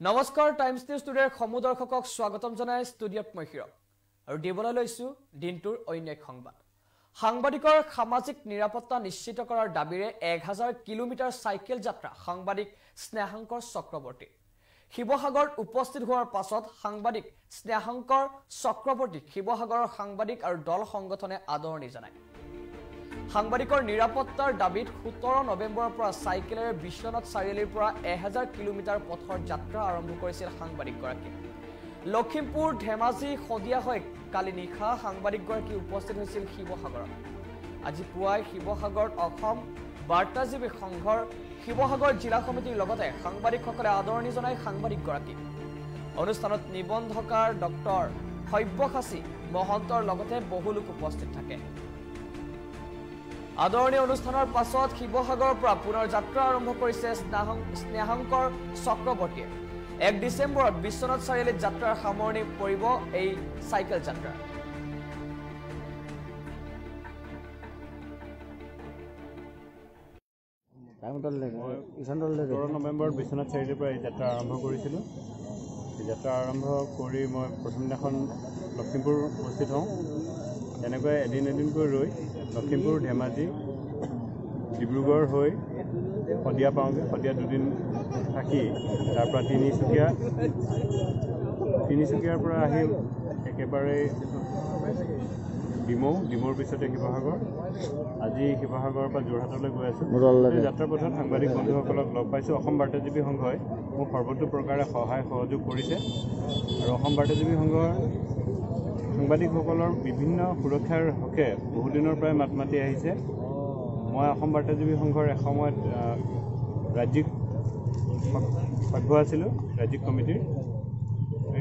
নমস্কাৰ times news টুডেৰ সমুদৰ্শকক স্বাগতম জনাই ষ্টুডিঅ'ত মই হিৰক আৰু দিবলৈ লৈছো দিনটোৰ অন্য এক সংবাদ সাংবাদিকৰ সামাজিক নিৰাপত্তা নিশ্চিত কৰাৰ দাবীৰে 1000 কিলোমিটাৰ সাইকেল যাত্ৰা সাংবাদিক স্নেহাংকৰ চক্ৰৱৰ্তী শিৱসাগৰত উপস্থিত হোৱাৰ পাছত সাংবাদিক স্নেহাংকৰ চক্ৰৱৰ্তী শিৱসাগৰৰ সাংবাদিক আৰু দল সংগঠনে আদৰণি জনায় সাংবাদিকৰ নিৰাপত্তাৰ দাবীত 17 নৱেম্বৰৰ পৰা সাইকেলেৰে বিশ্বনাথ চাৰিআলিৰ পৰা 1000 কিলোমিটাৰ পথৰ যাত্ৰা আৰম্ভ কৰিছিল সাংবাদিকগৰাকী লখিমপুৰ ধেমাজি সদিয়া হৈ কালি নিশা সাংবাদিকগৰাকী উপস্থিত হৈছিল শিৱসাগৰত আজি পুৱাই শিৱসাগৰত অসম বাৰ্তাজীৱী সংঘৰ শিৱসাগৰ জিলা সমিতিৰ লগতে সাংবাদিকসকলে আদৰণি জনায় সাংবাদিকগৰাকী অনুষ্ঠানত নিবন্ধকাৰ ডক্টৰ সব্যসাচী মহন্তৰ লগতে বহু লোক উপস্থিত থাকে আদৰণি অনুষ্ঠানৰ পাছত শিৱসাগৰৰ পৰা পুনৰ যাত্ৰা আৰম্ভ কৰিছে স্নেহাংকৰ চক্ৰৱৰ্তীয়ে 1 ডিচেম্বৰত বিশ্বনাথ চাৰিআলিত যাত্ৰাৰ সামৰণি পৰিব এই সাইকেল যাত্ৰা 17 নৱেম্বৰত বিশ্বনাথ চাৰিআলিৰ পৰা এই যাত্ৰা আৰম্ভ কৰিছিলোঁ এই যাত্ৰা আৰম্ভ কৰি মই প্ৰথম দিনাখন লখিমপুৰ উপস্থিত হওঁ এনেকৈ এদিনকৈ ৰৈ লখিমপুৰ ধেমাজি ডিব্ৰুগড় হৈ সদিয়া পাওঁগৈ সদিয়া দুদিন থাকি তাৰ পৰা তিনিচুকীয়াৰ পৰা আহি একেবাৰে ডিমৌৰ পিছতে শিৱসাগৰ আজি শিৱসাগৰৰ পৰা যোৰহাটলৈ গৈ আছোঁ যাত্ৰাৰ পথত সাংবাদিক বন্ধুসকলক লগ পাইছোঁ অসম বাৰ্তাজীৱী সংঘই মোক সৰ্বতো প্ৰকাৰে সহায় সহযোগ কৰিছে আৰু অসম বাৰ্তাজীৱী সংঘৰ সাংবাদিকসকলৰ বিভিন্ন সুৰক্ষাৰ হকে বহুদিনৰ পৰাই মাত মাতি আহিছে মই অসম বাৰ্তাজীৱী সংঘৰ এসময়ত ৰাজ্যিক সভ্য আছিলোঁ ৰাজ্যিক কমিটিৰ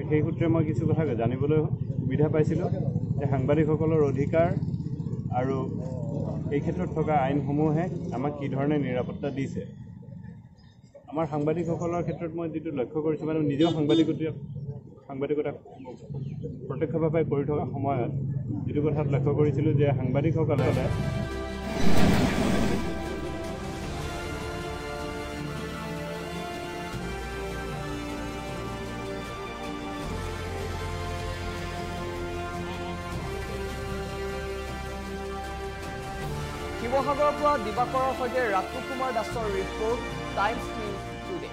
সেই সূত্ৰে মই কিছু কথা জানিবলৈ সুবিধা পাইছিলোঁ যে সাংবাদিকসকলৰ অধিকাৰ আৰু এই ক্ষেত্ৰত থকা আইনসমূহে আমাক কি ধৰণে নিৰাপত্তা দিছে আমাৰ সাংবাদিকসকলৰ ক্ষেত্ৰত মই যিটো লক্ষ্য কৰিছোঁ মানে নিজেও সাংবাদিকতা প্ৰত্যক্ষভাৱে কৰি থকা সময়ত যিটো কথাত লক্ষ্য কৰিছিলোঁ যে সাংবাদিকসকলে শিৱসাগৰৰ পৰা দিবাকৰৰ সৈতে ৰাতু কুমাৰ দাসৰ ৰিপৰ্ট টাইমছ নিউজ টুডে